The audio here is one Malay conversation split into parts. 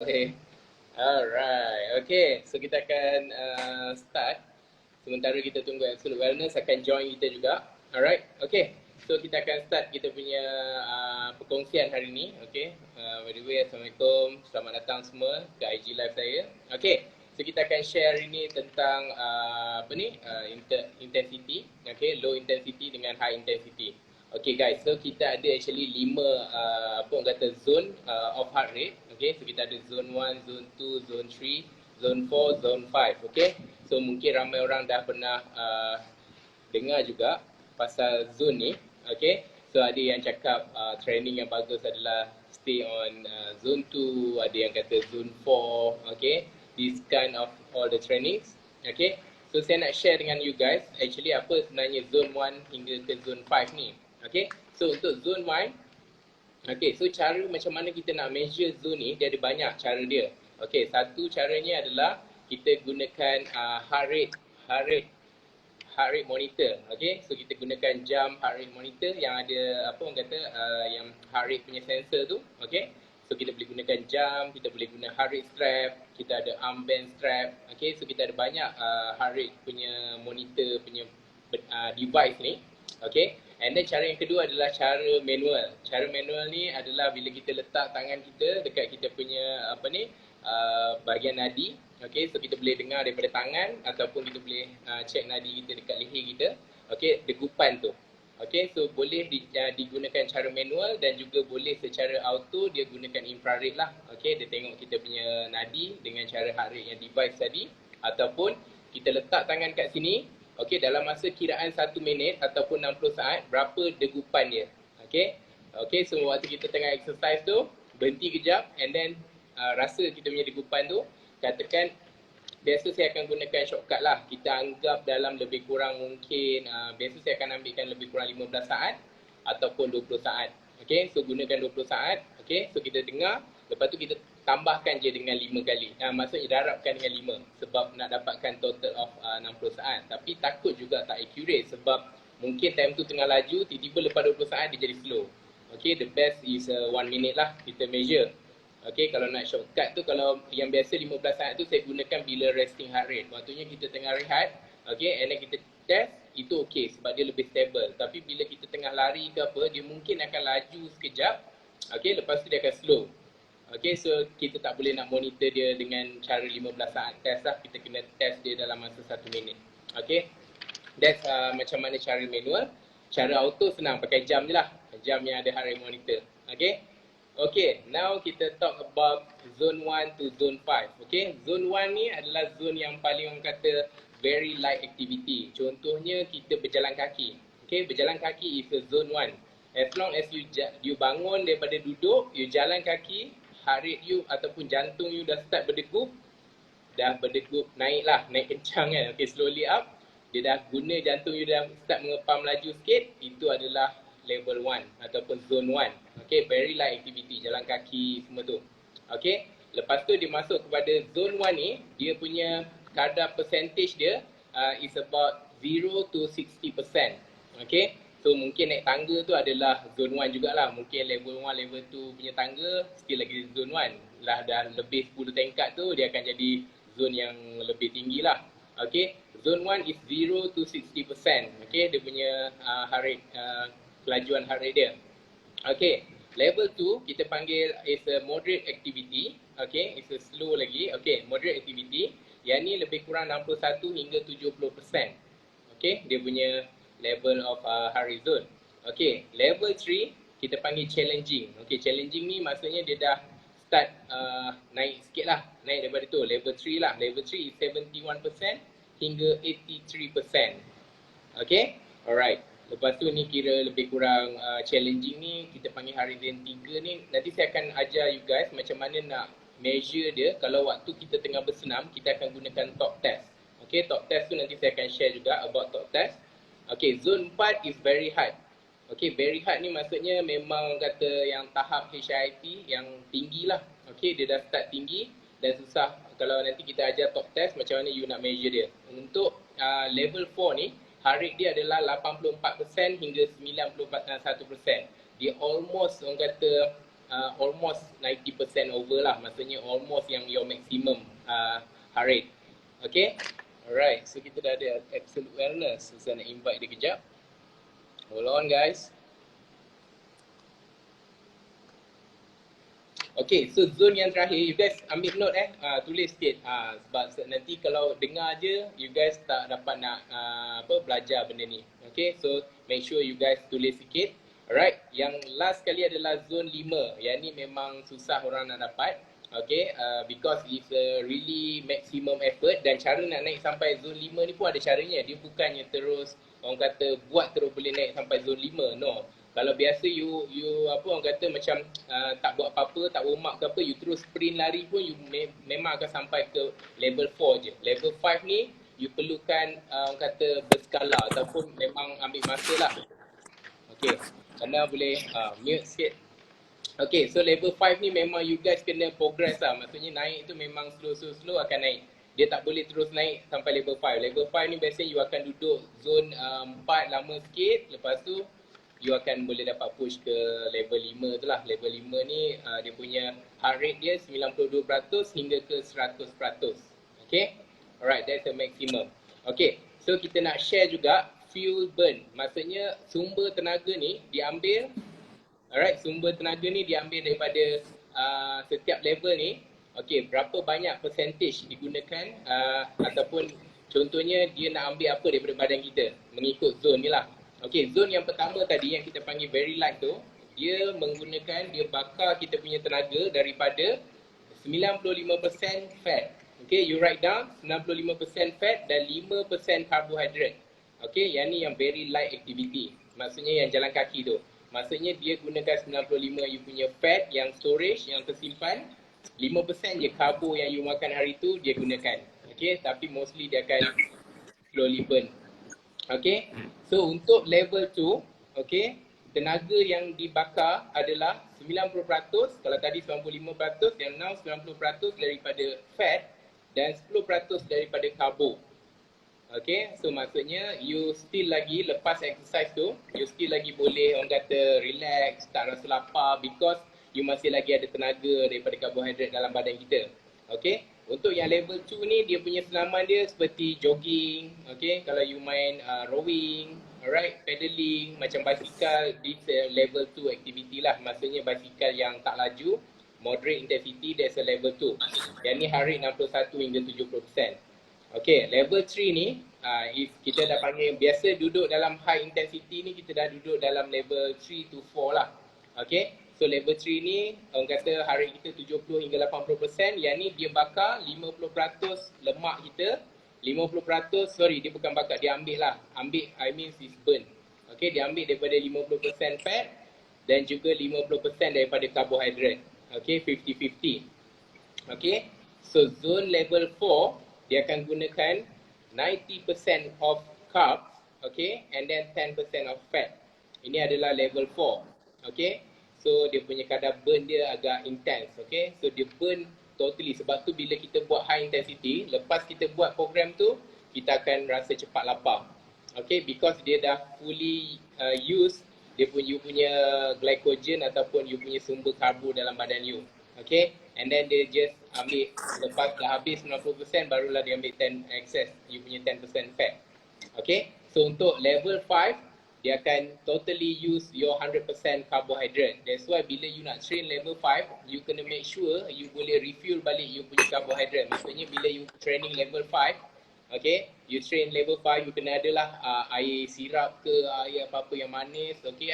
Okay. Alright. Okay. So kita akan start. Sementara kita tunggu Absolute Wellness akan join kita juga. Alright. Okay. So kita akan start kita punya perkongsian hari ini. Okay. By the way, Assalamualaikum. Selamat datang semua ke IG Live saya. Okay. So kita akan share hari ini tentang intensity. Okay. Low intensity dengan high intensity. Okay guys, so kita ada actually 5 apa orang kata zone of heart rate. Okay, so kita ada zone 1, zone 2, zone 3, zone 4, zone 5. Okay, so mungkin ramai orang dah pernah dengar juga pasal zone ni. Okay, so ada yang cakap training yang bagus adalah stay on zone 2, ada yang kata zone 4. Okay, this kind of all the trainings. Okay, so saya nak share dengan you guys actually apa sebenarnya zone 1 hingga ke zone 5 ni. Okay, so untuk zone 1, okay, so cara macam mana kita nak measure zone ni, dia ada banyak cara dia. Okay, satu caranya adalah kita gunakan heart rate monitor. Okay, so kita gunakan jam heart rate monitor yang ada apa orang kata yang heart rate punya sensor tu. Okay, so kita boleh gunakan jam, kita boleh guna heart rate strap, kita ada armband strap. Okay, so kita ada banyak heart rate punya monitor punya device ni. Okay, and then cara yang kedua adalah cara manual. Cara manual ni adalah bila kita letak tangan kita dekat kita punya apa ni bahagian nadi. Okay, so kita boleh dengar daripada tangan ataupun kita boleh check nadi kita dekat leher kita. Okay, degupan tu. Okay, so boleh digunakan cara manual dan juga boleh secara auto dia gunakan infrared lah. Okay, dia tengok kita punya nadi dengan cara heart rate yang device tadi. Ataupun kita letak tangan kat sini. Okay, dalam masa kiraan 1 minit ataupun 60 saat, berapa degupan dia. Okay, okay, so waktu kita tengah exercise tu, berhenti kejap and then rasa kita punya degupan tu, katakan, biasa saya akan gunakan shortcut lah. Kita anggap dalam lebih kurang mungkin, biasa saya akan ambilkan lebih kurang 15 saat ataupun 20 saat. Okay, so gunakan 20 saat. Okay, so kita dengar, lepas tu kita tambahkan je dengan 5 kali. Maksudnya darabkan dengan 5 sebab nak dapatkan total of 60 saat. Tapi takut juga tak accurate sebab mungkin time tu tengah laju, tiba-tiba lepas 20 saat dia jadi slow. Okay, the best is 1 minute lah kita measure. Okay, kalau nak shortcut tu, kalau yang biasa 15 saat tu saya gunakan bila resting heart rate. Waktunya kita tengah rehat, okay, and then kita test, itu okay sebab dia lebih stable. Tapi bila kita tengah lari ke apa, dia mungkin akan laju sekejap, okay, lepas tu dia akan slow. Okay, so kita tak boleh nak monitor dia dengan cara 15 saat test lah. Kita kena test dia dalam masa 1 minit. Okay, that's macam mana cara manual. Cara auto senang, pakai jam je lah. Jam yang ada heart rate monitor. Okay, okay, now kita talk about zone 1 to zone 5. Okay, zone 1 ni adalah zone yang paling orang kata very light activity. Contohnya kita berjalan kaki. Okay, berjalan kaki is a zone 1. As long as you bangun daripada duduk, you jalan kaki, heart rate you ataupun jantung you dah start berdegup, naik lah, naik kencang kan, okay, slowly up, dia dah guna jantung you dah start mengepam laju sikit, itu adalah level 1 ataupun zone 1. Okay, very light activity, jalan kaki semua tu. Okay, lepas tu dia masuk kepada zone 1 ni, dia punya kadar percentage dia is about 0 to 60%. Okay, so mungkin naik tangga tu adalah zone 1 jugalah. Mungkin level 1, level 2 punya tangga still lagi zone 1. Lah dah lebih 10 tingkat tu dia akan jadi zone yang lebih tinggi lah. Okay, zone 1 is 0 to 60%. Okay, dia punya heart rate, kelajuan heart rate dia. Okay, level 2 kita panggil is a moderate activity. Okay, it's a slow lagi. Okay, moderate activity. Yang ni lebih kurang 61 hingga 70%. Okay, dia punya level of heart rate zone. Okay, level 3 kita panggil challenging. Okay, challenging ni maksudnya dia dah start naik sikit lah. Naik daripada tu, level 3 lah. Level 3 is 71% hingga 83%. Okay, alright. Lepas tu ni kira lebih kurang challenging ni, kita panggil heart rate 3 ni. Nanti saya akan ajar you guys macam mana nak measure dia. Kalau waktu kita tengah bersenam, kita akan gunakan top test. Okay, top test tu nanti saya akan share juga about top test. Okay, zone 4 is very hard. Okay, very hard ni maksudnya memang kata yang tahap HIIT yang tinggi lah. Okay, dia dah start tinggi dan susah. Kalau nanti kita ajar top test, macam mana you nak measure dia. Untuk level 4 ni, heart rate dia adalah 84% hingga 91%. Dia almost orang kata almost 90% over lah. Maksudnya almost yang your maximum heart rate. Okay. Alright. So kita dah ada absolute wellness. So saya nak invite dia kejap. Hold on guys. Okay, so zone yang terakhir, you guys ambil note tulis sikit sebab nanti kalau dengar je, you guys tak dapat nak belajar benda ni. Okay, so make sure you guys tulis sikit. Alright, yang last kali adalah zone 5. Yang ni memang susah orang nak dapat. Okay, because it's a really maximum effort dan cara nak naik sampai zone 5 ni pun ada caranya. Dia bukannya terus orang kata buat terus boleh naik sampai zone 5. No. Kalau biasa you orang kata macam tak buat apa-apa, tak warm up ke apa, you terus sprint lari pun you memang akan sampai ke level 4 je. Level 5 ni you perlukan orang kata berskala ataupun memang ambil masa lah. Okay, anda boleh mute sikit. Okay, so level 5 ni memang you guys kena progress lah. Maksudnya naik tu memang slow akan naik. Dia tak boleh terus naik sampai level 5. Level 5 ni biasanya you akan duduk zone 4 lama sikit. Lepas tu you akan boleh dapat push ke level 5 tu lah. Level 5 ni dia punya heart rate dia 92% hingga ke 100%. Okay, alright, that's the maximum. Okay, so kita nak share juga fuel burn. Maksudnya sumber tenaga ni diambil. Alright, sumber tenaga ni diambil daripada setiap level ni. Okay, berapa banyak percentage digunakan ataupun contohnya dia nak ambil apa daripada badan kita mengikut zone ni lah. Okay, zone yang pertama tadi yang kita panggil very light tu, dia bakar kita punya tenaga daripada 95% fat. Okay, you write down 95% fat dan 5% carbohydrate. Okay, yang ni yang very light activity. Maksudnya yang jalan kaki tu. Maksudnya dia gunakan 95 you punya fat yang storage, yang tersimpan. 5% je karbo yang you makan hari tu dia gunakan. Okay, tapi mostly dia akan slowly burn. Okay, so untuk level 2, okay, tenaga yang dibakar adalah 90%, kalau tadi 95%, yang now 90% daripada fat dan 10% daripada karbo. Okay, so maksudnya you still lagi lepas exercise tu, you still lagi boleh orang kata relax, tak rasa lapar because you masih lagi ada tenaga daripada karbohidrat dalam badan kita. Okay. Untuk yang level 2 ni, dia punya senaman dia seperti jogging, okay, kalau you main rowing, alright, pedaling, macam basikal, this level 2 activity lah. Maksudnya basikal yang tak laju, moderate intensity, that's a level 2. Yang ni hari 61 hingga 70%. Okay, level 3 ni, if kita dah panggil, biasa duduk dalam high intensity ni, kita dah duduk dalam level 3 to 4 lah. Okay. So level 3 ni orang kata hari kita 70 hingga 80%. Yang ni dia bakar 50% lemak kita. 50%, sorry dia bukan bakar, dia ambil lah. Ambil, I mean is burn. Okay, dia ambil daripada 50% fat dan juga 50% daripada karbohidrat. Okay, 50-50. Okay, so zone level 4 dia akan gunakan 90% of carbs, okay, and then 10% of fat. Ini adalah level 4. Okay. So dia punya kadar burn dia agak intense, okay. So dia burn totally, sebab tu bila kita buat high intensity, lepas kita buat program tu, kita akan rasa cepat lapar. Okay, because dia dah fully use dia punya glycogen ataupun you punya sumber karbo dalam badan you. Okay, and then dia just ambil, lepas dah habis 90% barulah dia ambil 10 excess, you punya 10% fat. Okay, so untuk level 5, dia akan totally use your 100% carbohydrate. That's why bila you nak train level 5, you kena make sure you boleh refuel balik you punya carbohydrate. Maksudnya bila you training level 5, okay, you train level 5, you kena adalah air sirap ke, air apa-apa yang manis, okay,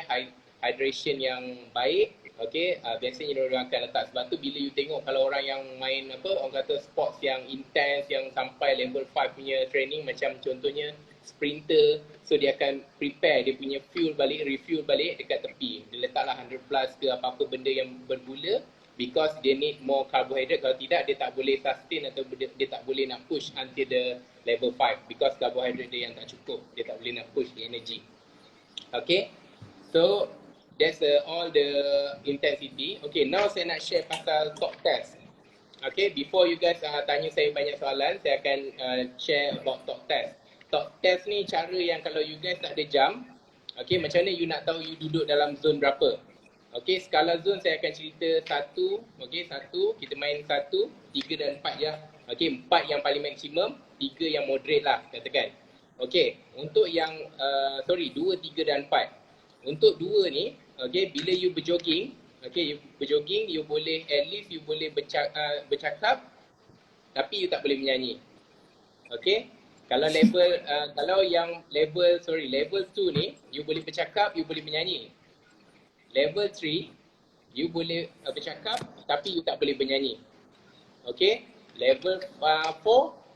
hydration yang baik, okay, biasanya orang akan letak. Sebab tu bila you tengok kalau orang yang main orang kata sports yang intense, yang sampai level 5 punya training, macam contohnya sprinter, so dia akan prepare dia punya fuel balik, refuel balik dekat tepi. Dia letaklah 100 plus ke apa-apa benda yang bergula because dia need more carbohydrate. Kalau tidak, dia tak boleh sustain atau dia tak boleh nak push until the level 5 because carbohydrate dia yang tak cukup. Dia tak boleh nak push the energy. Okay, so that's all the intensity. Okay, now saya nak share pasal talk test. Okay, before you guys tanya saya banyak soalan, saya akan share about talk test. Talk test ni cara yang kalau you guys tak ada jam, okay, macam mana you nak tahu you duduk dalam zone berapa? Okey, skala zone saya akan cerita satu, okey, satu, kita main satu, 3 dan 4 je. Okey, 4 yang paling maksimum, 3 yang moderate lah katakan. Okey, untuk yang, 2, 3 dan 4. Untuk 2 ni, okey, bila you berjogging, okey, you berjogging, you boleh, at least you boleh bercakap, tapi you tak boleh menyanyi. Okey, kalau level, level 2 ni, you boleh bercakap, you boleh menyanyi. Level 3, you boleh bercakap tapi you tak boleh bernyanyi. Okay. Level 4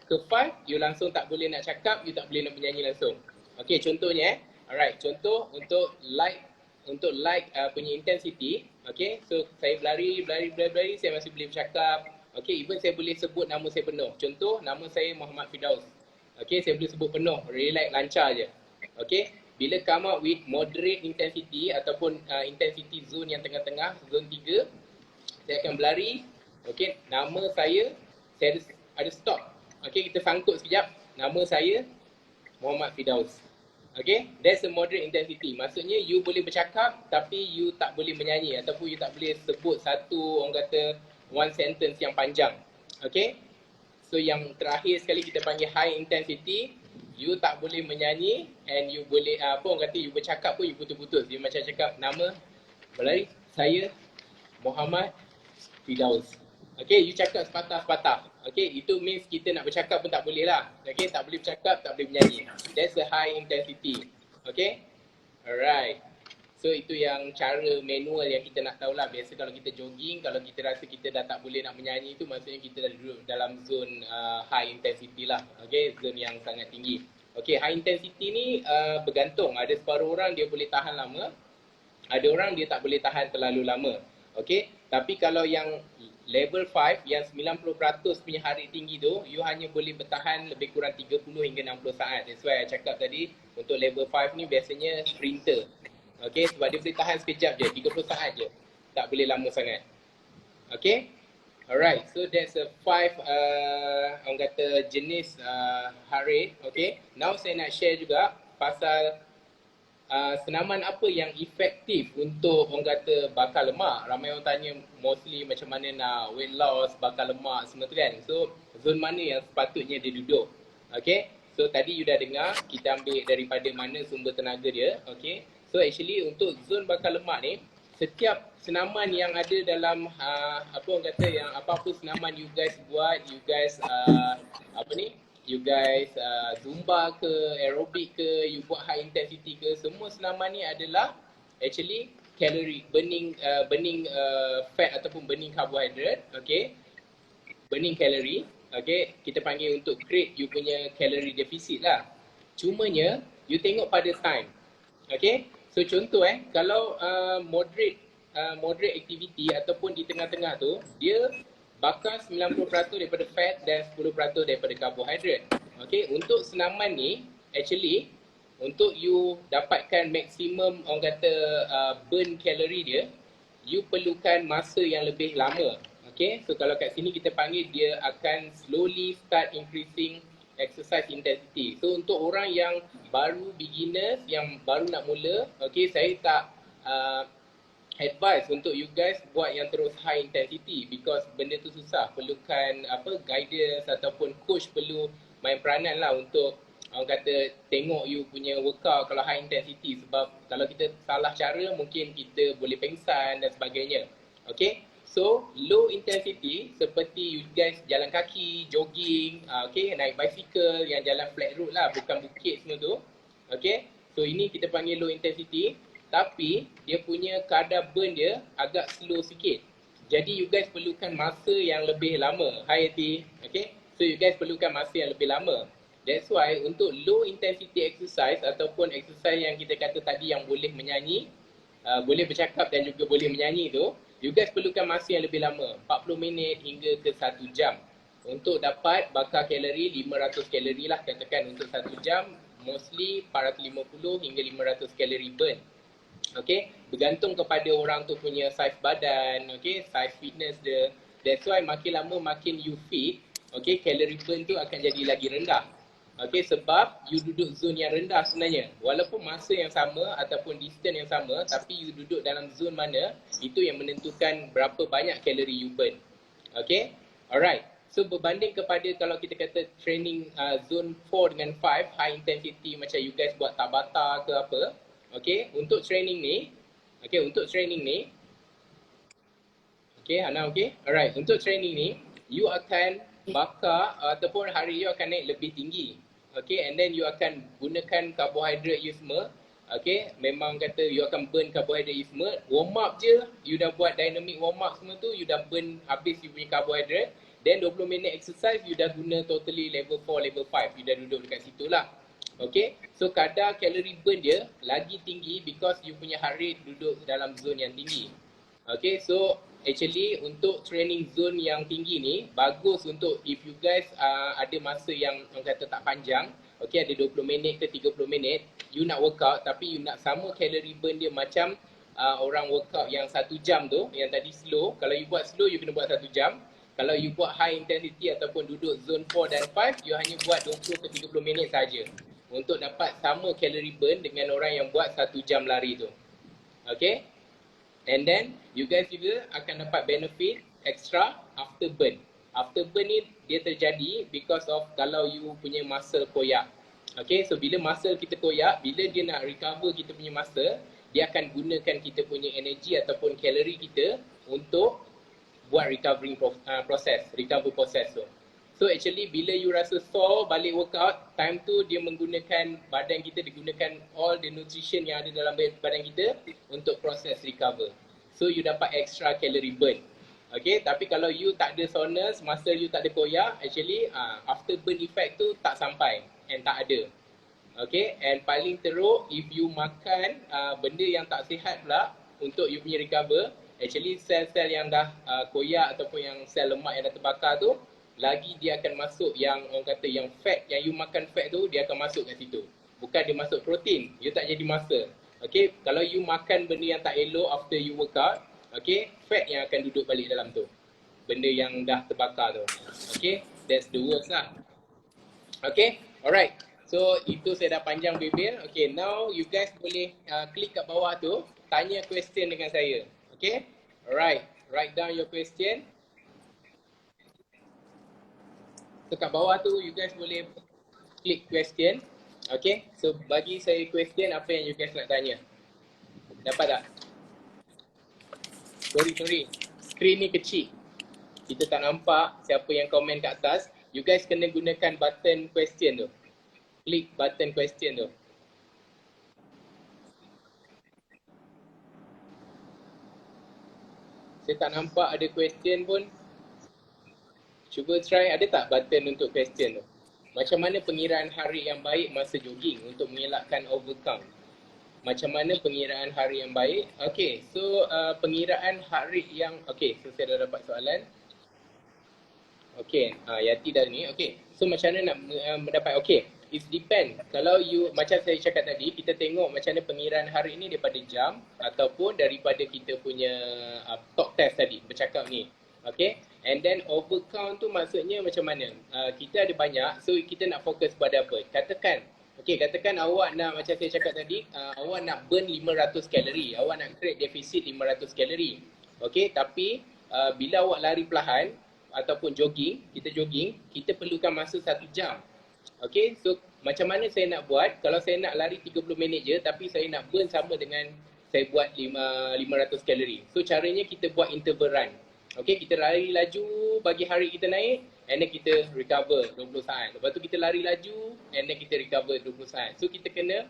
ke 5, you langsung tak boleh nak cakap, you tak boleh nak bernyanyi langsung. Okay, contohnya alright, contoh untuk light punya intensity. Okay, so saya berlari, saya masih boleh bercakap. Okay, even saya boleh sebut nama saya penuh. Contoh, nama saya Muhammad Firdaus. Okay, saya boleh sebut penuh, relax, lancar je. Okay, bila come up with moderate intensity ataupun intensity zone yang tengah-tengah, zone 3, saya akan berlari. Okay, nama saya ada stop. Okay, kita sangkut sekejap. Nama saya Muhammad Firdaus. Okay, that's a moderate intensity. Maksudnya you boleh bercakap tapi you tak boleh menyanyi ataupun you tak boleh sebut satu, orang kata, one sentence yang panjang. Okay, so yang terakhir sekali kita panggil high intensity. You tak boleh menyanyi and you boleh, orang kata, you bercakap pun you putus-putus. You macam cakap nama, berlari, saya Muhammad Firdaus. Okay, you cakap sepatah-sepatah. Okay, itu means kita nak bercakap pun tak boleh lah. Okay, tak boleh bercakap, tak boleh menyanyi. That's a high intensity. Okay, alright. So itu yang cara manual yang kita nak tahu lah. Biasa kalau kita jogging, kalau kita rasa kita dah tak boleh nak menyanyi, itu maksudnya kita dah duduk dalam zone high intensity lah. Okay, zone yang sangat tinggi. Okay, high intensity ni bergantung. Ada separuh orang dia boleh tahan lama, ada orang dia tak boleh tahan terlalu lama. Okay, tapi kalau yang level 5 yang 90% punya harit tinggi tu, you hanya boleh bertahan lebih kurang 30 hingga 60 saat. That's why I cakap tadi, untuk level 5 ni biasanya sprinter. Okay, sebab dia boleh tahan sekejap je, 30 saat je. Tak boleh lama sangat. Okay, alright, so that's a 5 orang kata jenis heart rate. Okay, now saya nak share juga pasal senaman apa yang efektif untuk orang kata bakar lemak. Ramai orang tanya mostly macam mana nak weight loss, bakar lemak semua tu kan. So zone mana yang sepatutnya dia duduk. Okay, so tadi you dah dengar kita ambil daripada mana sumber tenaga dia. Okay, so actually untuk zone bakar lemak ni, setiap senaman yang ada dalam orang kata, yang apa-apa senaman you guys buat, you guys you guys zumba ke, aerobik ke, you buat high intensity ke, semua senaman ni adalah actually calorie burning fat ataupun burning carbohydrate. Okay, burning calorie. Okay, kita panggil untuk create you punya calorie deficit lah. Cumanya you tengok pada time. Okay, so contoh kalau moderate activity ataupun di tengah-tengah tu, dia bakar 90% daripada fat dan 10% daripada karbohidrat. Okay, untuk senaman ni, actually, untuk you dapatkan maksimum orang kata burn kalori dia, you perlukan masa yang lebih lama. Okay, so kalau kat sini kita panggil dia akan slowly start increasing exercise intensity. So untuk orang yang baru beginners, yang baru nak mula, okay, saya tak advice untuk you guys buat yang terus high intensity because benda tu susah, perlukan guidance ataupun coach perlu main peranan lah untuk orang kata tengok you punya workout kalau high intensity, sebab kalau kita salah cara mungkin kita boleh pengsan dan sebagainya. Okay, so low intensity seperti you guys jalan kaki, jogging, okay, naik bicycle yang jalan flat road lah, bukan bukit semua tu. Okay, so ini kita panggil low intensity. Tapi dia punya kadar burn dia agak slow sikit. Jadi you guys perlukan masa yang lebih lama. Hi Ati. Okay, so you guys perlukan masa yang lebih lama. That's why untuk low intensity exercise ataupun exercise yang kita kata tadi yang boleh menyanyi, boleh bercakap dan juga boleh menyanyi tu, you guys perlukan masa yang lebih lama, 40 minit hingga ke 1 jam. Untuk dapat bakar kalori 500 kalori lah katakan untuk 1 jam, mostly 450 hingga 500 kalori burn. Okay, bergantung kepada orang tu punya size badan, okay, size fitness dia. That's why makin lama makin you fit, okay, calorie burn tu akan jadi lagi rendah. Okay, sebab you duduk zone yang rendah sebenarnya. Walaupun masa yang sama ataupun distance yang sama, tapi you duduk dalam zone mana, itu yang menentukan berapa banyak kalori you burn. Okay, alright. So berbanding kepada kalau kita kata training zone 4 dengan 5, high intensity macam you guys buat Tabata ke apa. Okay, untuk training ni, okay, Hana okay? Alright, untuk training ni, you akan bakar ataupun hari you akan naik lebih tinggi. Okay, and then you akan gunakan karbohidrat you semua. Okay, memang kata you akan burn karbohidrat you semua. Warm up je, you dah buat dynamic warm up semua tu, you dah burn habis you punya karbohidrat. Then 20 minit exercise, you dah guna totally level 4, level 5. You dah duduk dekat situ lah. Okay, so kadar kalori burn dia lagi tinggi because you punya heart rate duduk dalam zone yang tinggi. Okay, so actually untuk training zone yang tinggi ni bagus untuk if you guys ada masa yang orang kata tak panjang, okay, ada 20 minit ke 30 minit, you nak workout tapi you nak sama kalori burn dia macam orang workout yang 1 jam tu, yang tadi slow. Kalau you buat slow, you kena buat 1 jam. Kalau you buat high intensity ataupun duduk zone 4 dan 5, you hanya buat 20 ke 30 minit saja untuk dapat sama kalori burn dengan orang yang buat 1 jam lari tu. Okay, and then you guys juga akan dapat benefit extra after burn. After burn ni dia terjadi because of kalau you punya muscle koyak. Okay, so bila muscle kita koyak, bila dia nak recover kita punya muscle, dia akan gunakan kita punya energy ataupun kalori kita untuk buat recovering process, recover process tu. So actually bila you rasa sore balik workout, time tu dia menggunakan badan kita, digunakan all the nutrition yang ada dalam badan kita untuk proses recover. So you dapat extra calorie burn. Okay, tapi kalau you tak ada soreness, muscle you tak ada koyak, actually after burn effect tu tak sampai and tak ada. Okay, and paling teruk if you makan benda yang tak sihat pula untuk you punya recover, actually sel-sel yang dah koyak ataupun yang sel lemak yang dah terbakar tu, lagi dia akan masuk yang orang kata yang fat, yang you makan fat tu dia akan masuk kat situ. Bukan dia masuk protein, you tak jadi muscle. Okay, kalau you makan benda yang tak elok after you workout, okay, fat yang akan duduk balik dalam tu. Benda yang dah terbakar tu. Okay, that's the worst lah. Okay, alright. So itu saya dah panjang bebel. Okay, now you guys boleh klik kat bawah tu, tanya question dengan saya. Okay, alright. Write down your question. So kat bawah tu you guys boleh klik question. Okay, so bagi saya question apa yang you guys nak tanya. Dapat tak? Sorry. Screen ni kecil. Kita tak nampak siapa yang komen kat atas. You guys kena gunakan button question tu. Klik button question tu. Saya tak nampak ada question pun. Cuba try, ada tak button untuk question tu? Macam mana pengiraan heart rate yang baik masa jogging untuk mengelakkan overcount? Macam mana pengiraan heart rate yang baik? Okay, so pengiraan heart rate yang... Okay, so saya dah dapat soalan. Okay, Yati dah ni. Okay, so macam mana nak mendapat... Okay, it depend. Kalau you, macam saya cakap tadi, kita tengok macam mana pengiraan heart rate ni daripada jam ataupun daripada kita punya talk test tadi, bercakap ni. Okay, and then overcount tu maksudnya macam mana? Kita ada banyak, so kita nak fokus pada apa? Katakan awak nak, macam saya cakap tadi, awak nak burn 500 kalori, awak nak create deficit 500 kalori. Okay, tapi bila awak lari perlahan ataupun jogging, kita perlukan masa 1 jam. Okay, so macam mana saya nak buat? Kalau saya nak lari 30 minit je, tapi saya nak burn sama dengan saya buat 500 kalori. So caranya kita buat interval run. Okay, kita lari laju bagi hari kita naik, and then kita recover 20 saat. Lepas tu kita lari laju, and then kita recover 20 saat. So kita kena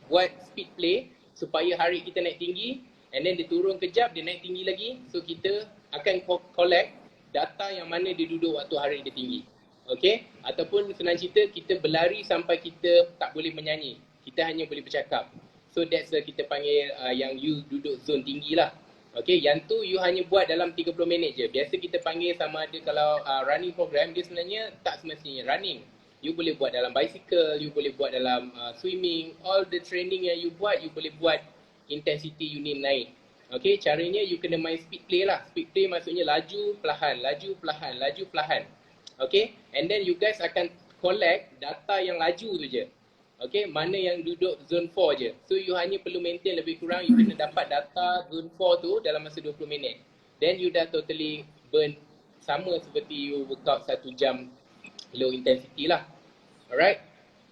buat speed play supaya hari kita naik tinggi, and then dia turun kejap, dia naik tinggi lagi. So kita akan collect data yang mana dia duduk waktu hari dia tinggi. Okay, ataupun senang cerita, kita berlari sampai kita tak boleh menyanyi. Kita hanya boleh bercakap. So that's kita panggil yang you duduk zone tinggi lah. Okay, yang tu you hanya buat dalam 30 minit je. Biasa kita panggil sama ada kalau running program, dia sebenarnya tak semestinya running. You boleh buat dalam bicycle, you boleh buat dalam swimming. All the training yang you buat, you boleh buat intensity unit naik. Okay, caranya you kena main speed play lah. Speed play maksudnya laju, perlahan, laju, perlahan, laju, perlahan. Okay, and then you guys akan collect data yang laju tu je. Okay, mana yang duduk zone 4 je. So you hanya perlu maintain lebih kurang, you kena dapat data zone 4 tu dalam masa 20 minit. Then you dah totally burn sama seperti you workout 1 jam low intensity lah. Alright.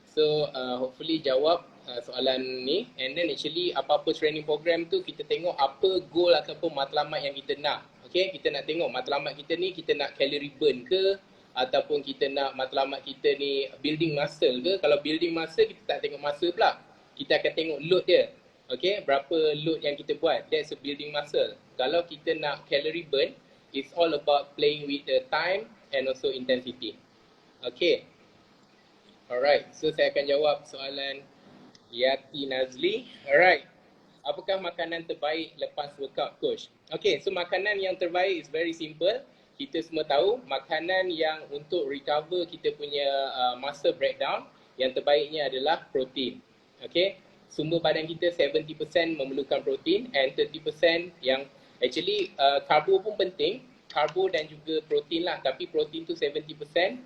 So hopefully jawab soalan ni. And then actually apa-apa training program tu kita tengok apa goal ataupun matlamat yang kita nak. Okay, kita nak tengok matlamat kita ni, kita nak calorie burn ke, ataupun kita nak matlamat kita ni building muscle ke. Kalau building muscle kita tak tengok muscle pula, kita akan tengok load dia. Okay, berapa load yang kita buat, that's a building muscle. Kalau kita nak calorie burn, it's all about playing with the time and also intensity. Okay, alright, so saya akan jawab soalan Yati Nazli. Alright, apakah makanan terbaik lepas workout, coach? Okay, so makanan yang terbaik is very simple. Kita semua tahu makanan yang untuk recover kita punya muscle breakdown, yang terbaiknya adalah protein. Okay, sumber badan kita 70% memerlukan protein and 30% yang actually karbo pun penting, karbo dan juga protein lah, tapi protein tu 70%, 30%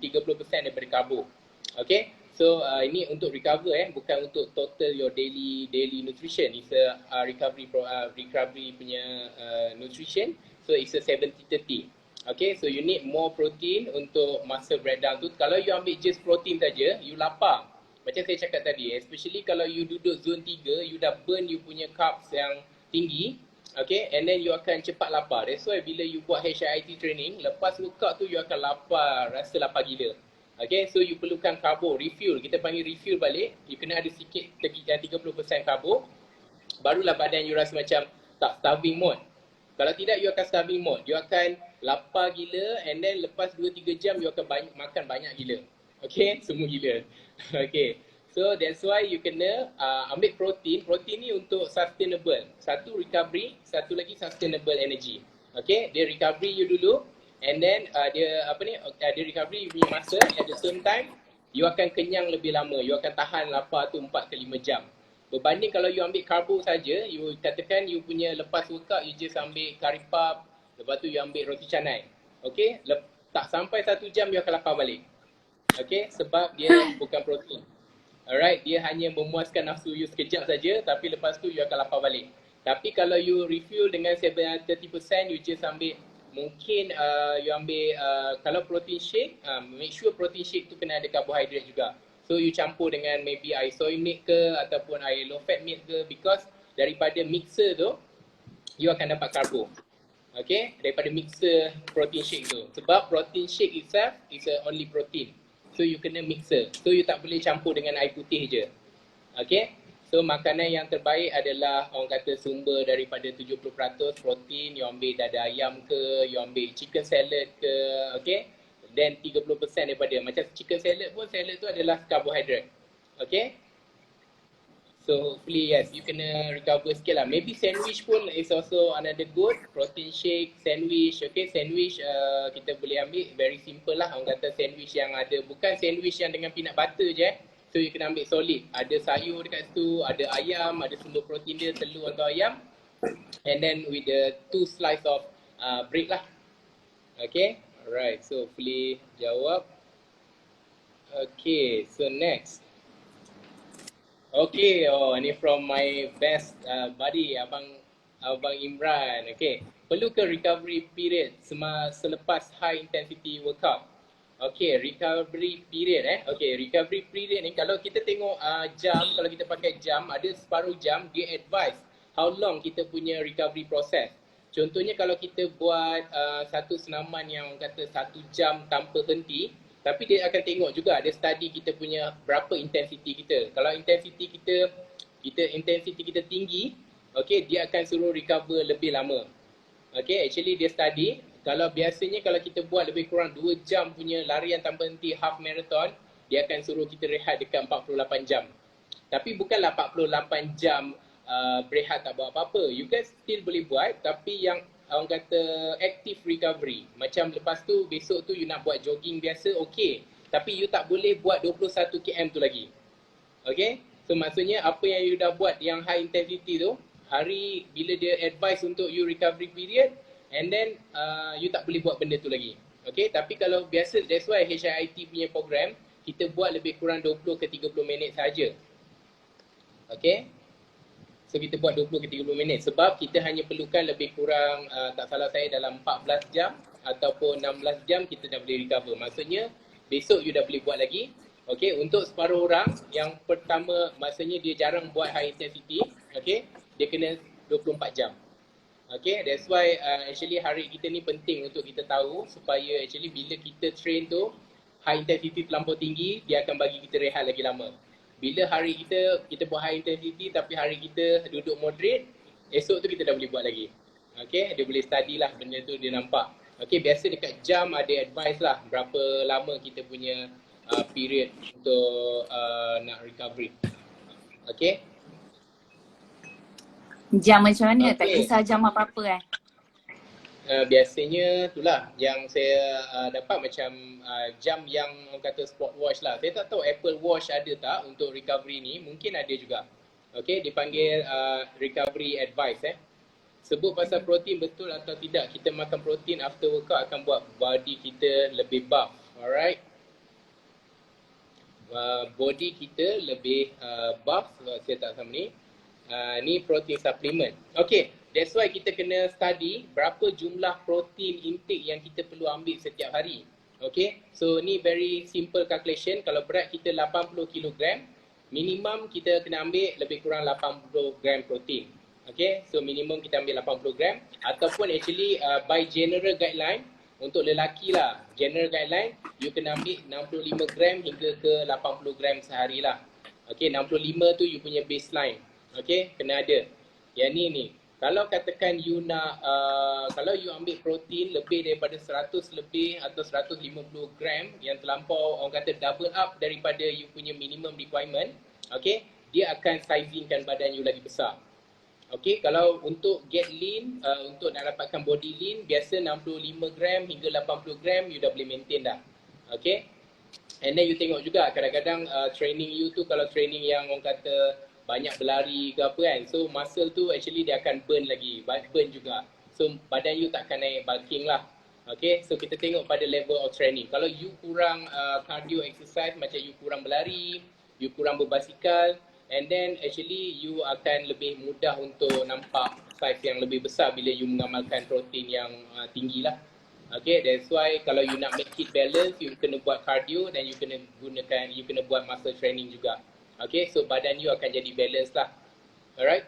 daripada karbo. Okay, so ini untuk recover bukan untuk total your daily nutrition. It's a recovery punya nutrition. So it's a 70-30. Okay, so you need more protein untuk muscle breakdown tu. Kalau you ambil just protein saja, you lapar. Macam saya cakap tadi, especially kalau you duduk zone 3, you dah burn you punya carbs yang tinggi. Okay, and then you akan cepat lapar. That's why bila you buat HIIT training, lepas workout tu you akan lapar, rasa lapar gila. Okay, so you perlukan karbo, refuel. Kita panggil refuel balik. You kena ada sikit 30% karbo. Barulah badan you rasa macam tak starving mode. Kalau tidak, you akan starving mode. You akan lapar gila and then lepas 2-3 jam you akan makan banyak gila. Okay, semua gila. Okay, so that's why you kena ambil protein. Protein ni untuk sustainable. Satu recovery, satu lagi sustainable energy. Okay, dia recovery you dulu. And then dia recovery you punya masa, at the same time you akan kenyang lebih lama. You akan tahan lapar tu 4 ke 5 jam. Berbanding kalau you ambil karbo saja, you katakan you punya lepas workout you just ambil curry puff, lepas tu you ambil roti canai. Okay, tak sampai 1 jam you akan lapar balik. Okay, sebab dia bukan protein. Alright, dia hanya memuaskan nafsu you sekejap saja, tapi lepas tu you akan lapar balik. Tapi kalau you refuel dengan 30%, you just ambil mungkin you ambil kalau protein shake, make sure protein shake tu kena ada karbohidrat juga. So you campur dengan maybe air soy milk ke ataupun air low fat milk ke, because daripada mixer tu you akan dapat karbo. Okay, daripada mixer protein shake tu. Sebab protein shake itself is only protein. So you kena mixer. So you tak boleh campur dengan air putih je. Okay, so makanan yang terbaik adalah orang kata sumber daripada 70% protein. You ambil dada ayam ke, you ambil chicken salad ke, okay. Then 30% daripada, macam chicken salad pun, salad tu adalah karbohidrat. Okay, so hopefully yes, you kena recover sikit lah. Maybe sandwich pun is also another good. Protein shake, sandwich. Okay, sandwich kita boleh ambil very simple lah. Orang kata sandwich yang ada, bukan sandwich yang dengan peanut butter je. So you kena ambil solid. Ada sayur dekat situ, ada ayam, ada sumber protein dia, telur atau ayam. And then with the 2 slice of bread lah. Okay, alright, so hopefully jawab. Okay, so next. Okay, oh ni from my best buddy, Abang Imran. Okay, perlu ke recovery period selepas high intensity workout? Okay, recovery period Okay, recovery period ni kalau kita tengok jam, kalau kita pakai jam, ada separuh jam dia advise how long kita punya recovery process. Contohnya kalau kita buat satu senaman yang kata 1 jam tanpa henti, tapi dia akan tengok juga, dia study kita punya berapa intensity kita. Kalau intensity kita tinggi, okay, dia akan suruh recover lebih lama. Okay, actually dia study, kalau biasanya kalau kita buat lebih kurang 2 jam punya larian tanpa henti half marathon, dia akan suruh kita rehat dekat 48 jam. Tapi bukanlah 48 jam berehat tak buat apa-apa. You guys still boleh buat, tapi yang orang kata active recovery. Macam lepas tu, besok tu you nak buat jogging biasa, okay. Tapi you tak boleh buat 21 km tu lagi. Okay, so maksudnya apa yang you dah buat yang high intensity tu, hari bila dia advise untuk you recovery period, and then you tak boleh buat benda tu lagi. Okay, tapi kalau biasa, that's why HIIT punya program, kita buat lebih kurang 20 ke 30 minit saja. Okay. So kita buat 20 ke 30 minit sebab kita hanya perlukan lebih kurang tak salah saya dalam 14 jam ataupun 16 jam kita dah boleh recover. Maksudnya besok you dah boleh buat lagi. Okay, untuk separuh orang yang pertama maksudnya dia jarang buat high intensity, okay, dia kena 24 jam. Okay, that's why actually hari kita ni penting untuk kita tahu supaya actually bila kita train tu high intensity terlampau tinggi, dia akan bagi kita rehat lagi lama. Bila hari kita buat high intensity tapi hari kita duduk moderate, esok tu kita dah boleh buat lagi. Okay, dia boleh study lah benda tu dia nampak. Okay, biasa dekat jam ada advice lah berapa lama kita punya period untuk nak recovery. Okay. Jam macam mana? Okay. Tak kisah jam apa-apa biasanya itulah yang saya dapat macam jam yang orang kata sport watch lah. Saya tak tahu Apple Watch ada tak untuk recovery ni, mungkin ada juga. Okay, dipanggil recovery advice Sebut pasal protein betul atau tidak, kita makan protein after workout akan buat body kita lebih buff. Alright. Body kita lebih buff, saya tak sama ni. Ni protein supplement. Okay, that's why kita kena study berapa jumlah protein intake yang kita perlu ambil setiap hari. Okay, so ni very simple calculation. Kalau berat kita 80 kg, minimum kita kena ambil lebih kurang 80 gram protein. Okay, so minimum kita ambil 80 gram. Ataupun actually by general guideline, untuk lelaki lah, general guideline, you kena ambil 65 gram hingga ke 80 gram sehari lah. Okay, 65 tu you punya baseline. Okay, kena ada. Yang ni. Kalau katakan you nak, kalau you ambil protein lebih daripada 100 lebih atau 150 gram yang terlampau, orang kata double up daripada you punya minimum requirement, okay, dia akan sizingkan badan you lagi besar. Okay, kalau untuk get lean, untuk nak dapatkan body lean, biasa 65 gram hingga 80 gram you dah boleh maintain dah. Okay, and then you tengok juga kadang-kadang training you tu kalau training yang orang kata banyak berlari ke apa kan, so muscle tu actually dia akan burn lagi, burn juga. So badan you takkan naik bulking lah. Okay, so kita tengok pada level of training. Kalau you kurang cardio exercise, macam you kurang berlari, you kurang berbasikal, and then actually you akan lebih mudah untuk nampak size yang lebih besar bila you mengamalkan protein yang tinggi lah. Okay, that's why kalau you nak make it balance, you kena buat cardio dan you kena buat muscle training juga. Okay, so badan you akan jadi balance lah. Alright.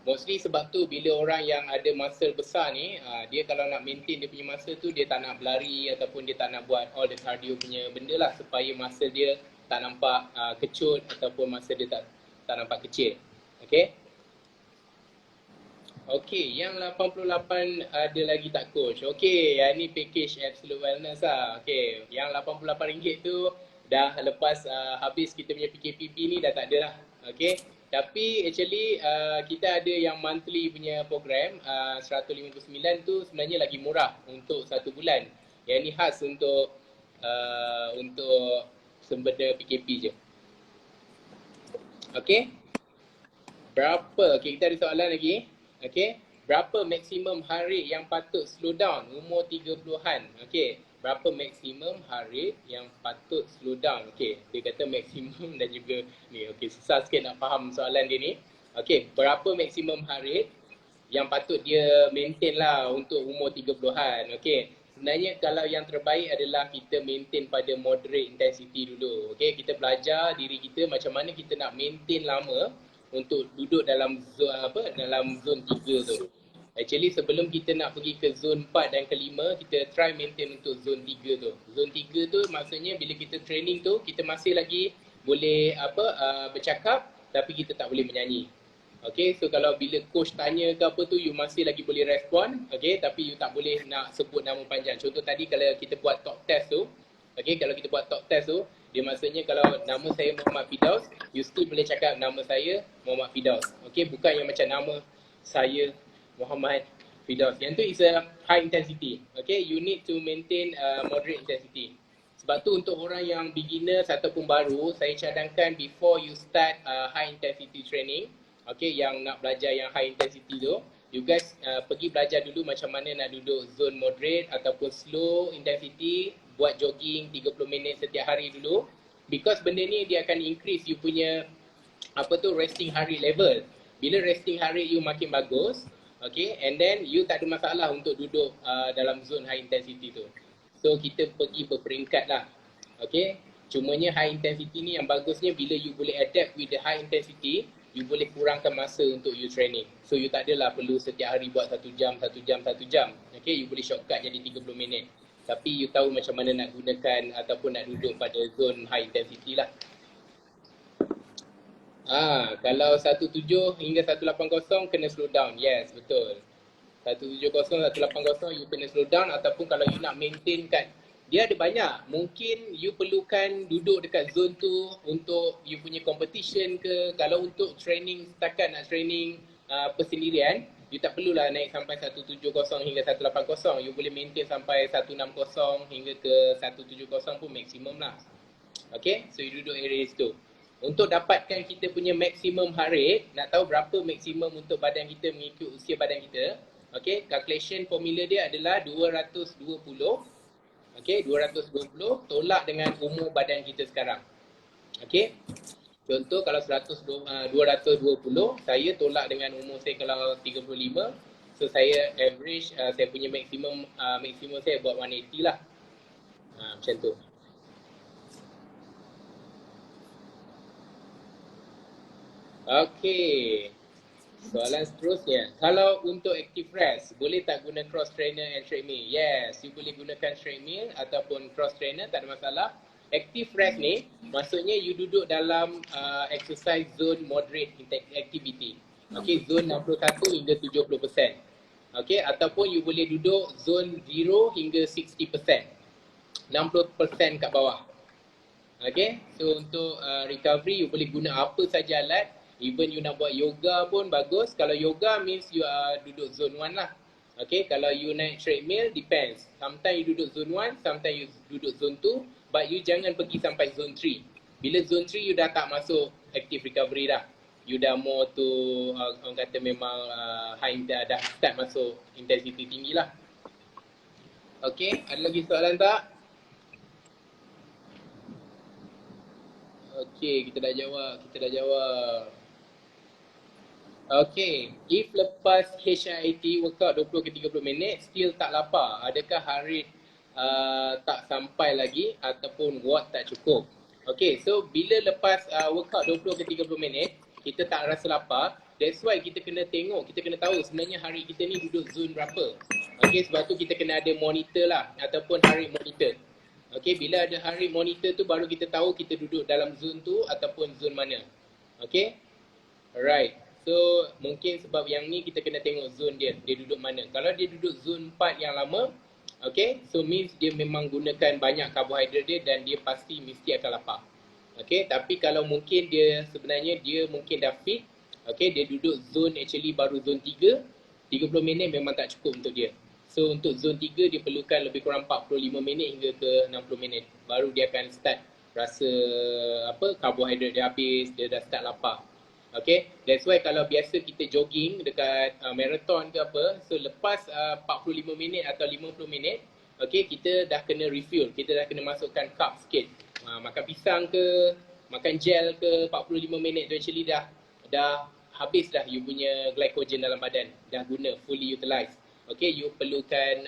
Mostly sebab tu bila orang yang ada muscle besar ni, dia kalau nak maintain dia punya muscle tu, dia tak nak berlari ataupun dia tak nak buat all the cardio punya benda lah supaya muscle dia tak nampak kecut ataupun muscle dia tak nampak kecil. Okay. Okay, yang 88 ada lagi tak coach? Okay, yang ni package Absolute Wellness lah. Okay, yang RM88 tu dah lepas habis kita punya PKPP ni dah tak ada lah. Okay, tapi actually kita ada yang monthly punya program 159 tu sebenarnya lagi murah untuk 1 bulan. Yang ni khas untuk sembeda PKP je. Okay, berapa? Okay, kita ada soalan lagi. Okay, berapa maksimum heart rate yang patut slow down umur 30-an? Okay, berapa maksimum heart rate yang patut slow down? Okay, dia kata maksimum dan juga ni. Okay, susah sikit nak faham soalan dia ni. Okay, berapa maksimum heart rate yang patut dia maintain lah untuk umur 30-an? Okay, sebenarnya kalau yang terbaik adalah kita maintain pada moderate intensity dulu. Okay, kita belajar diri kita macam mana kita nak maintain lama untuk duduk dalam zone 3 tu. Actually sebelum kita nak pergi ke zone 4 dan ke 5, kita try maintain untuk zone 3 tu. Zone 3 tu maksudnya bila kita training tu, kita masih lagi boleh bercakap tapi kita tak boleh menyanyi. Okay, so kalau bila coach tanya ke apa tu, you masih lagi boleh respon, okay, tapi you tak boleh nak sebut nama panjang. Contoh tadi kalau kita buat talk test tu, okay, kalau kita buat talk test tu, dia maksudnya kalau nama saya Muhammad Firdaus, you still boleh cakap nama saya Muhammad Firdaus. Okay, bukan yang macam nama saya Muhammad Firdaus. Yang tu is a high intensity. Okay, you need to maintain moderate intensity. Sebab tu untuk orang yang beginners ataupun baru, saya cadangkan before you start high intensity training, okay, yang nak belajar yang high intensity tu, you guys pergi belajar dulu macam mana nak duduk zone moderate ataupun slow intensity buat jogging 30 minit setiap hari dulu. Because benda ni dia akan increase you punya resting heart rate level. Bila resting heart rate you makin bagus, okay, and then you tak ada masalah untuk duduk dalam zone high intensity tu. So kita pergi berperingkat lah, okay. Cumanya high intensity ni yang bagusnya bila you boleh adapt with the high intensity, you boleh kurangkan masa untuk you training. So you tak adalah perlu setiap hari buat 1 jam, okay, you boleh shortcut jadi 30 minit. Tapi you tahu macam mana nak gunakan ataupun nak duduk pada zone high intensity lah. Kalau 17 hingga 180 kena slow down. Yes, betul. 170, 180 you kena slow down, ataupun kalau you nak maintain kat, dia ada banyak. Mungkin you perlukan duduk dekat zone tu untuk you punya competition ke. Kalau untuk training, setakat nak training persendirian, you tak perlulah naik sampai 170 hingga 180. You boleh maintain sampai 160 hingga ke 170 pun maksimum lah. Okay, so you duduk area situ. Untuk dapatkan kita punya maximum heart rate, nak tahu berapa maksimum untuk badan kita mengikut usia badan kita. Okay, calculation formula dia adalah 220. Okay, 220 tolak dengan umur badan kita sekarang. Okay, contoh kalau 220, saya tolak dengan umur saya kalau 35. So saya average, saya punya maksimum saya buat 180 lah. Macam tu. Okay, soalan seterusnya. Kalau untuk active rest, boleh tak guna cross trainer and treadmill? Yes, you boleh gunakan treadmill ataupun cross trainer, tak ada masalah. Active rest ni, maksudnya you duduk dalam exercise zone moderate activity. Okay, zone 61 hingga 70%. Okay, ataupun you boleh duduk zone 0 hingga 60%. 60% kat bawah. Okay, so untuk recovery, you boleh guna apa saja alat. Even you nak buat yoga pun bagus. Kalau yoga means you duduk zone 1 lah. Okay, kalau you naik treadmill, depends. Sometimes you duduk zone 1, sometimes you duduk zone 2. But you jangan pergi sampai zone 3. Bila zone 3, you dah tak masuk active recovery dah. You dah more to, orang kata memang dah start masuk intensity tinggi lah. Okay, ada lagi soalan tak? Okay, kita dah jawab. Okay, if lepas HIIT workout 20 ke 30 minit still tak lapar, adakah heart rate tak sampai lagi ataupun watt tak cukup? Okay, so bila lepas workout 20 ke 30 minit, kita tak rasa lapar, that's why kita kena tengok, kita kena tahu sebenarnya heart rate kita ni duduk zone berapa. Okay, sebab tu kita kena ada monitor lah, ataupun heart rate monitor. Okay, bila ada heart rate monitor tu baru kita tahu kita duduk dalam zone tu ataupun zone mana. Okay, alright. So mungkin sebab yang ni kita kena tengok zone dia duduk mana. Kalau dia duduk zone 4 yang lama, okay, so means dia memang gunakan banyak karbohidrat dia dan dia pasti mesti akan lapar. Okay, tapi kalau mungkin dia sebenarnya dia mungkin dah fit, okay, dia duduk zone actually baru zone 3, 30 minit memang tak cukup untuk dia. So untuk zone 3 dia perlukan lebih kurang 45 minit hingga ke 60 minit. Baru dia akan start rasa karbohidrat dia habis, dia dah start lapar. Okay, that's why kalau biasa kita jogging dekat marathon ke apa, so lepas 45 minit atau 50 minit, okay, kita dah kena refuel, kita dah kena masukkan carb sikit. Makan pisang ke, makan gel ke, 45 minit tu actually dah habis dah you punya glycogen dalam badan, dah guna, fully utilized. Okay, you perlukan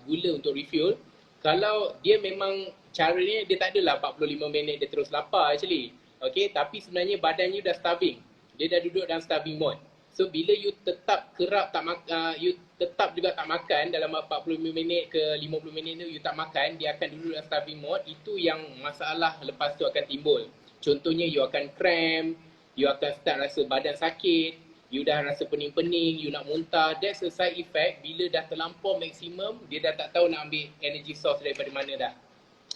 gula untuk refuel. Kalau dia memang caranya dia tak adalah 45 minit dia terus lapar actually. Okay, tapi sebenarnya badan you dah starving. Dia dah duduk dalam starving mode. So bila you tetap kerap tak makan, you tetap juga tak makan dalam 45 minit ke 50 minit tu you tak makan, dia akan duduk dalam starving mode. Itu yang masalah lepas tu akan timbul. Contohnya you akan cramp, you akan start rasa badan sakit, you dah rasa pening-pening, you nak muntah. That's a side effect bila dah terlampau maksimum, dia dah tak tahu nak ambil energy source daripada mana dah.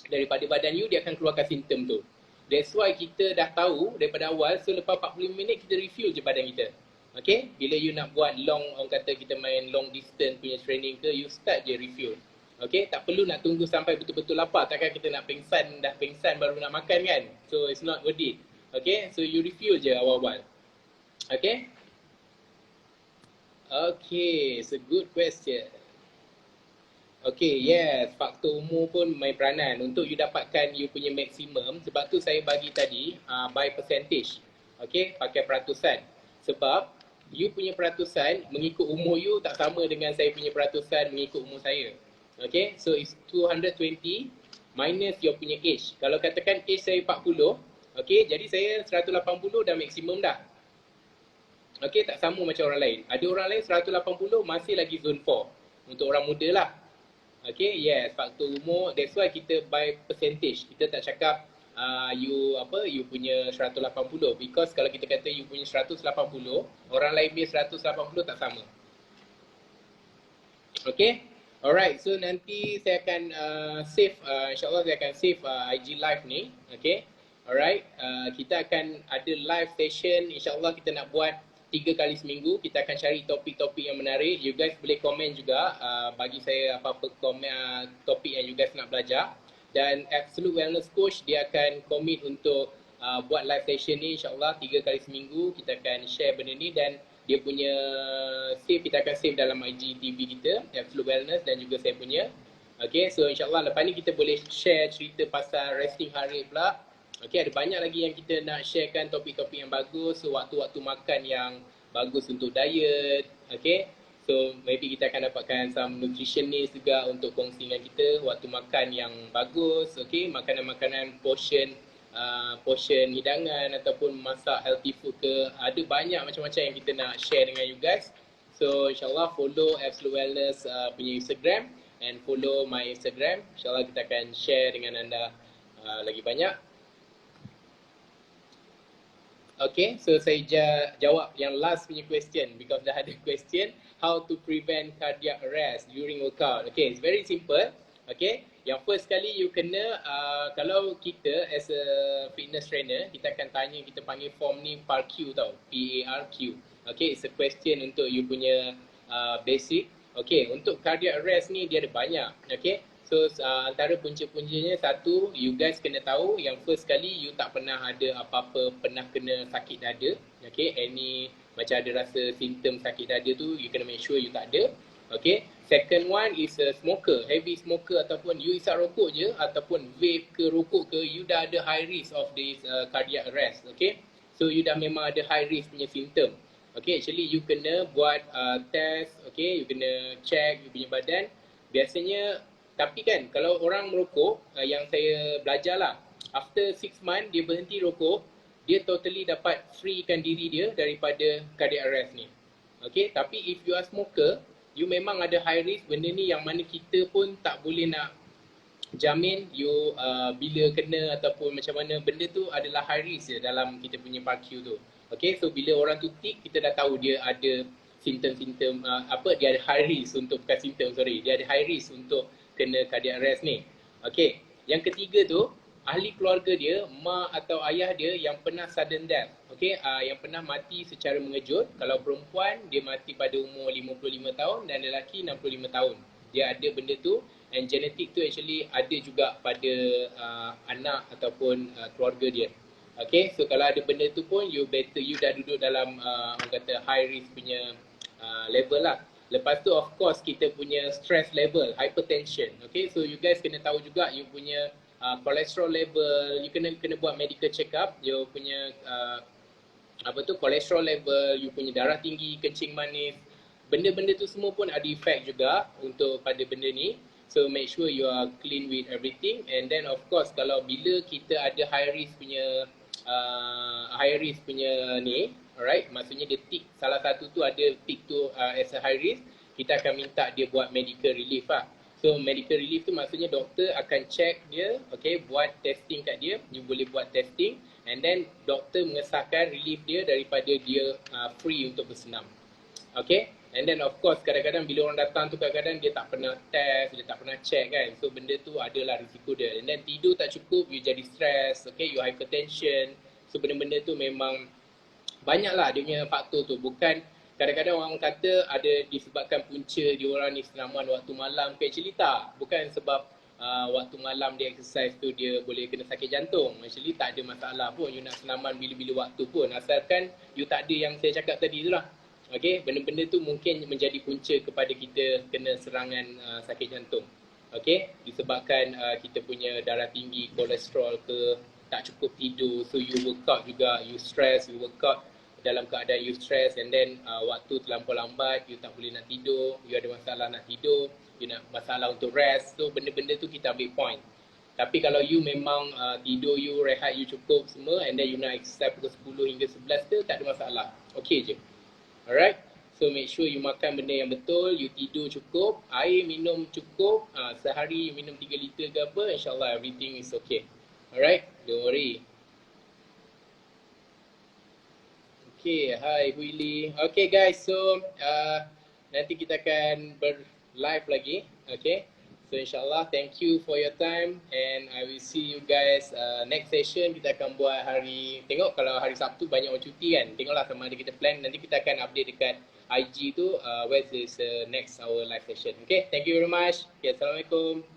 Daripada badan you, dia akan keluarkan simptom tu. That's why kita dah tahu daripada awal, so lepas 45 minit kita refuel je badan kita. Okay, bila you nak buat long, orang kata kita main long distance punya training ke, you start je refuel. Okay, tak perlu nak tunggu sampai betul-betul lapar. Takkan kita nak pengsan, dah pengsan baru nak makan kan. So it's not worth it. Okay, so you refuel je awal-awal. Okay. Okay, it's a good question. Okay, yes. Faktor umur pun main peranan. Untuk you dapatkan you punya maksimum, sebab tu saya bagi tadi by percentage. Okay, pakai peratusan. Sebab you punya peratusan mengikut umur you tak sama dengan saya punya peratusan mengikut umur saya. Okay, so it's 220 minus your punya age. Kalau katakan age saya 40, okay, jadi saya 180 dah maksimum dah. Okay, tak sama macam orang lain. Ada orang lain 180 masih lagi zone 4. Untuk orang muda lah. Okay, yes, faktor umur. That's why kita by percentage. Kita tak cakap you punya 180, because kalau kita kata you punya 180, orang lain punya 180 tak sama. Okay, alright. So nanti saya akan save, insyaAllah saya akan save IG live ni. Okay, alright. Kita akan ada live session. InsyaAllah kita nak buat 3 kali seminggu. Kita akan cari topik-topik yang menarik. You guys boleh komen juga, bagi saya apa-apa komen topik yang you guys nak belajar. Dan Absolute Wellness Coach dia akan commit untuk buat live session ni insyaAllah 3 kali seminggu. Kita akan share benda ni dan dia punya save, kita akan save dalam IGTV kita, Absolute Wellness, dan juga saya punya. Okay, so insyaAllah lepas ni kita boleh share cerita pasal resting heart rate pula. Okay, ada banyak lagi yang kita nak sharekan, topik-topik yang bagus. So waktu-waktu makan yang bagus untuk diet. Okay, so maybe kita akan dapatkan some nutritionist juga untuk kongsi dengan kita waktu makan yang bagus. Okay, makanan-makanan portion hidangan ataupun masak healthy food ke. Ada banyak macam-macam yang kita nak share dengan you guys. So insyaAllah follow Absolute Wellness punya Instagram and follow my Instagram. InsyaAllah kita akan share dengan anda lagi banyak. Okay, so saya jawab yang last punya question because dah ada question. How to prevent cardiac arrest during workout. Okay, it's very simple. Okay, yang first kali you kena, kalau kita as a fitness trainer, kita akan tanya, kita panggil form ni PARQ tau, PARQ. Okay, it's a question untuk you punya basic. Okay, untuk cardiac arrest ni dia ada banyak. Okay, so antara punca-puncanya, satu, you guys kena tahu yang first kali you tak pernah ada apa-apa, pernah kena sakit dada. Okay, any macam ada rasa simptom sakit dada tu, you kena make sure you tak ada. Okay, second one is a smoker, heavy smoker ataupun you isap rokok je ataupun vape ke rokok ke, you dah ada high risk of this cardiac arrest. Okay, so you dah memang ada high risk punya simptom. Okay, actually you kena buat test. Okay, you kena check you punya badan. Biasanya, tapi kan kalau orang merokok, yang saya belajar lah, after 6 months dia berhenti rokok, dia totally dapat freekan diri dia daripada cardiac arrest ni. Okay, tapi if you are smoker, you memang ada high risk benda ni yang mana kita pun tak boleh nak jamin you bila kena ataupun macam mana, benda tu adalah high risk je dalam kita punya PARQ tu. Okay, so bila orang tu tick, kita dah tahu dia ada simptom-simptom, dia ada high risk untuk, bukan simptom, sorry, dia ada high risk untuk kena cardiac arrest ni. Okay, yang ketiga tu, ahli keluarga dia, mak atau ayah dia yang pernah sudden death. Okay, yang pernah mati secara mengejut. Kalau perempuan, dia mati pada umur 55 tahun dan lelaki 65 tahun. Dia ada benda tu, and genetik tu actually ada juga pada anak ataupun keluarga dia. Okay, so kalau ada benda tu pun, you better, you dah duduk dalam orang kata high risk punya level lah. Lepas tu of course kita punya stress level, hypertension. Okay, so you guys kena tahu juga you punya cholesterol level. You kena buat medical check up. You punya cholesterol level, you punya darah tinggi, kencing manis. Benda-benda tu semua pun ada effect juga untuk pada benda ni. So make sure you are clean with everything. And then of course kalau bila kita ada high risk punya ni, alright, maksudnya dia tick, salah satu tu ada tick tu as a high risk, kita akan minta dia buat medical relief lah. So medical relief tu maksudnya doktor akan check dia, okay, buat testing kat dia, you boleh buat testing, and then doktor mengesahkan relief dia daripada dia free untuk bersenam. Okay, and then of course kadang-kadang bila orang datang tu kadang-kadang dia tak pernah test, dia tak pernah check kan, so benda tu adalah risiko dia. And then tidur tak cukup, you jadi stress, okay, you hypertension. So benda-benda tu memang banyaklah dia punya faktor tu. Bukan, kadang-kadang orang kata ada disebabkan punca diorang ni senaman waktu malam. Actually tak, bukan sebab waktu malam dia exercise tu dia boleh kena sakit jantung. Actually tak ada masalah pun you nak senaman bila-bila waktu pun, asalkan you tak ada yang saya cakap tadi tu lah. Okay, benda-benda tu mungkin menjadi punca kepada kita kena serangan sakit jantung. Okay, disebabkan kita punya darah tinggi, kolesterol ke, tak cukup tidur, so you workout juga, you stress, you workout dalam keadaan you stress and then waktu terlampau lambat, you tak boleh nak tidur, you ada masalah nak tidur, you nak masalah untuk rest, so benda-benda tu kita ambil point. Tapi kalau you memang tidur you, rehat you cukup semua and then you nak exercise pukul 10 hingga 11 tu, tak ada masalah. Okay je. Alright, so make sure you makan benda yang betul, you tidur cukup, air minum cukup, sehari you minum 3 liter ke apa, insyaAllah everything is okay. Alright, don't worry. Okay, hi Huili. Okay guys, so nanti kita akan ber-live lagi, okay. So insyaAllah, thank you for your time and I will see you guys next session. Kita akan buat hari, tengok kalau hari Sabtu banyak orang cuti kan, tengoklah sama ada kita plan. Nanti kita akan update dekat IG tu, where is next our live session. Okay, thank you very much. Okay, Assalamualaikum.